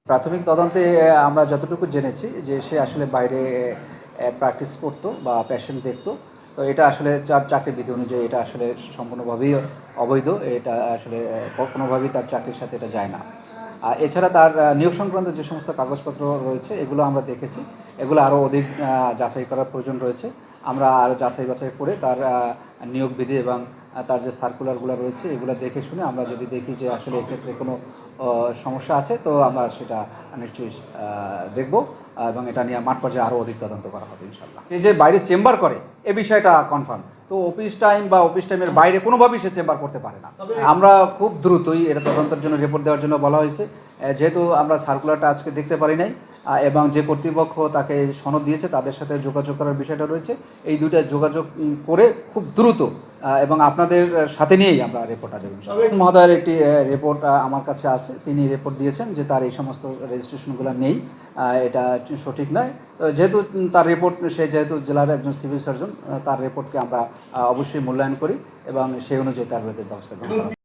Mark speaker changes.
Speaker 1: প্রাথমিক তদন্তে আমরা যতটুকু জেনেছি যে সে আসলে বাইরে প্র্যাকটিস করতো বা প্যাশন দেখতো। তো এটা আসলে চাকরি বিধি অনুযায়ী এটা আসলে সম্পূর্ণভাবেই অবৈধ। এটা আসলে কোনোভাবেই তার চাকরির সাথে এটা যায় না। এছাড়া তার নিয়োগ সংক্রান্ত যে সমস্ত কাগজপত্র রয়েছে এগুলো আমরা দেখেছি। এগুলো আরও অধিক যাচাই করার প্রয়োজন রয়েছে। আমরা আরও যাচাই বাছাই করে তার নিয়োগ বিধি এবং তার যে সার্কুলারগুলো রয়েছে এগুলো দেখে শুনে আমরা যদি দেখি যে আসলে এক্ষেত্রে কোনো সমস্যা আছে তো আমরা সেটা নিশ্চয়ই দেখব এবং এটা নিয়ে মাঠ পর্যায়ে আরও অধিক তদন্ত করা হবে ইনশাল্লাহ। এই যে বাইরে চেম্বার করে এ বিষয়টা কনফার্ম। তো অফিস টাইম বা অফিস টাইমের বাইরে কোনোভাবেই সে চেম্বার করতে পারে না। আমরা খুব দ্রুতই এটা তদন্তের জন্য রিপোর্ট দেওয়ার জন্য বলা হয়েছে। যেহেতু আমরা সার্কুলারটা আজকে দেখতে পারি নাই এবং যে কর্তৃপক্ষ তাকে সনদ দিয়েছে তাদের সাথে যোগাযোগ করার বিষয়টা রয়েছে। এই দুইটা যোগাযোগ করে খুব দ্রুত এবং আপনাদের সাথে নিয়েই আমরা রিপোর্টটা দেব। মহোদয়ের একটি রিপোর্ট আমার কাছে আছে। তিনি রিপোর্ট দিয়েছেন যে তার এই সমস্ত রেজিস্ট্রেশনগুলো নেই, এটা সঠিক নয়। তো যেহেতু তার রিপোর্ট, সে যেহেতু জেলার একজন সিভিল সার্জন, তার রিপোর্টকে আমরা অবশ্যই মূল্যায়ন করি এবং সেই অনুযায়ী তার বিরুদ্ধে ব্যবস্থা গ্রহণ করা।